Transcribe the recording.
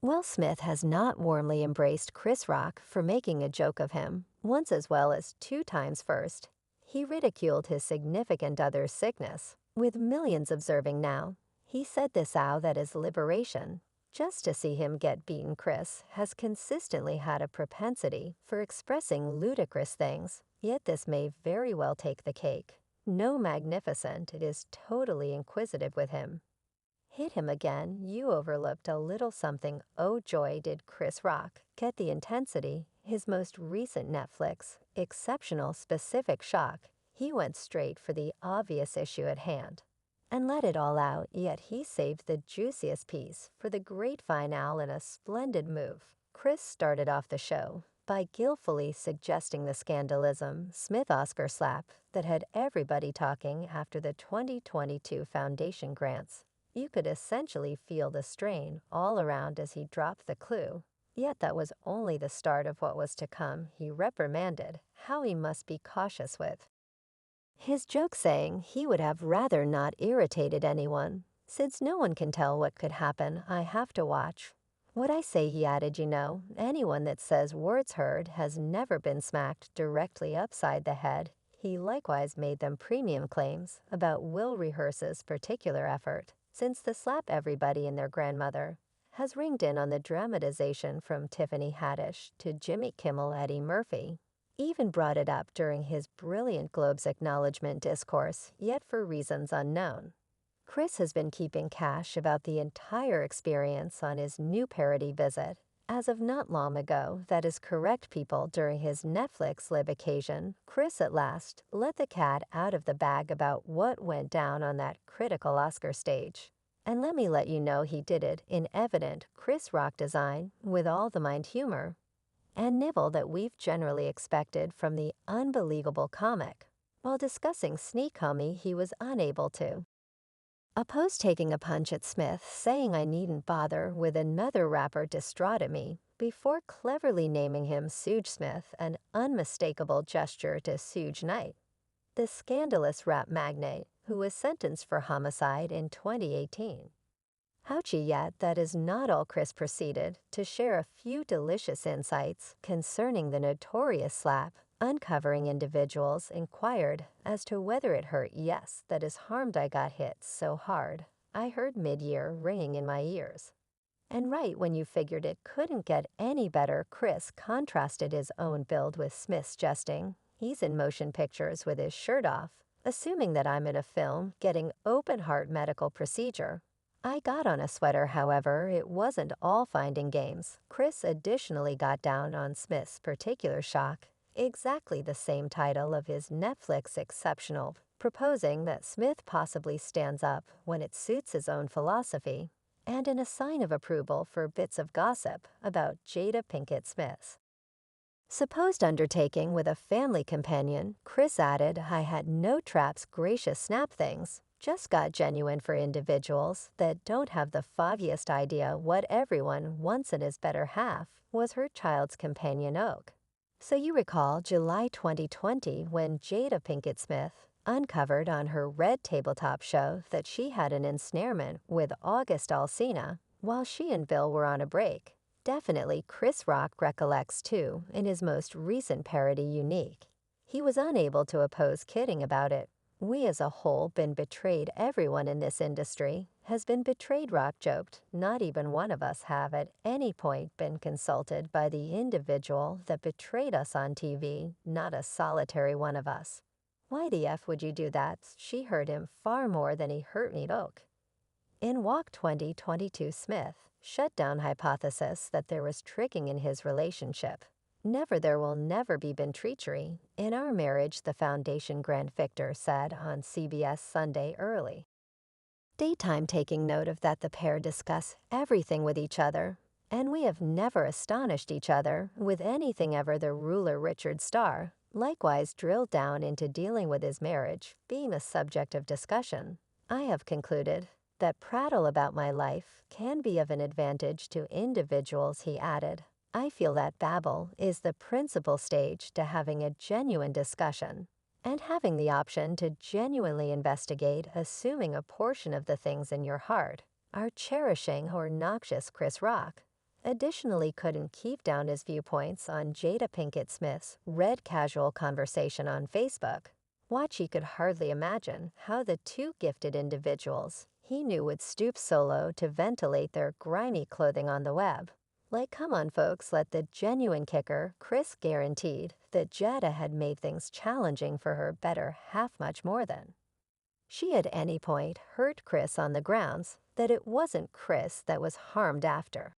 Will Smith has not warmly embraced Chris Rock for making a joke of him, once as well as two times first. He ridiculed his significant other's sickness, with millions observing now. He said this out that is liberation. Just to see him get beaten, Chris has consistently had a propensity for expressing ludicrous things, yet this may very well take the cake. No magnificent, it is totally inquisitive with him. Hit him again, you overlooked a little something. Oh joy, did Chris Rock get the intensity? His most recent Netflix, exceptional specific shock. He went straight for the obvious issue at hand and let it all out, yet he saved the juiciest piece for the great finale in a splendid move. Chris started off the show by guiltfully suggesting the scandalism Smith Oscar slap that had everybody talking after the 2022 Foundation grants. You could essentially feel the strain all around as he dropped the clue. Yet that was only the start of what was to come. He reprimanded how he must be cautious with his joke, saying he would have rather not irritated anyone. Since no one can tell what could happen, I have to watch what I say, he added. You know, anyone that says words heard has never been smacked directly upside the head. He likewise made them premium claims about Will Rehearse's particular effort, since the slap everybody and their grandmother has ringed in on the dramatization from Tiffany Haddish to Jimmy Kimmel. Eddie Murphy even brought it up during his brilliant Globe's acknowledgement discourse, yet for reasons unknown. Chris has been keeping cash about the entire experience on his new parody visit. As of not long ago, that is correct, people. During his Netflix live occasion, Chris at last let the cat out of the bag about what went down on that critical Oscar stage. And let me let you know, he did it in evident Chris Rock design, with all the mind humor and nibble that we've generally expected from the unbelievable comic. While discussing Sneak Homie, he was unable to oppose taking a punch at Smith, saying I needn't bother with another rapper distraught at me, before cleverly naming him Suge Smith, an unmistakable gesture to Suge Knight, the scandalous rap magnate who was sentenced for homicide in 2018. Ouchie, yet that is not all. Chris proceeded to share a few delicious insights concerning the notorious slap, uncovering individuals inquired as to whether it hurt. Yes, that is harmed. I got hit so hard, I heard mid-year ringing in my ears. And right when you figured it couldn't get any better, Chris contrasted his own build with Smith's, jesting, he's in motion pictures with his shirt off, assuming that I'm in a film getting open-heart medical procedure. I got on a sweater, however, it wasn't all finding games. Chris additionally got down on Smith's particular shock, exactly the same title of his Netflix exceptional, proposing that Smith possibly stands up when it suits his own philosophy, and in a sign of approval for bits of gossip about Jada Pinkett Smith's supposed undertaking with a family companion. Chris added, I had no traps, gracious snap things. Just got genuine for individuals that don't have the foggiest idea what everyone wants in his better half was her child's companion oak. So you recall July 2020 when Jada Pinkett Smith uncovered on her Red tabletop show that she had an ensnarement with August Alsina while she and Bill were on a break. Definitely Chris Rock recollects too in his most recent parody Unique. He was unable to oppose kidding about it. We as a whole been betrayed. Everyone in this industry has been betrayed, Rock joked. Not even one of us have at any point been consulted by the individual that betrayed us on TV, not a solitary one of us. Why the F would you do that? She hurt him far more than he hurt me. Oak. In Walk 2022, Smith shut down hypothesis that there was tricking in his relationship. Never, there will never be been treachery in our marriage, the Foundation Grand Victor said on CBS Sunday early daytime, taking note of that the pair discuss everything with each other, and we have never astonished each other with anything ever. The ruler Richard Starr likewise drilled down into dealing with his marriage being a subject of discussion. I have concluded that prattle about my life can be of an advantage to individuals, he added. I feel that babble is the principal stage to having a genuine discussion and having the option to genuinely investigate, assuming a portion of the things in your heart are cherishing or noxious. Chris Rock additionally couldn't keep down his viewpoints on Jada Pinkett Smith's red casual conversation on Facebook. Watchy could hardly imagine how the two gifted individuals he knew would stoop so low to ventilate their grimy clothing on the web. Like, come on, folks, let the genuine kicker, Chris guaranteed that Jada had made things challenging for her better half much more than. She at any point hurt Chris on the grounds that it wasn't Chris that was harmed after.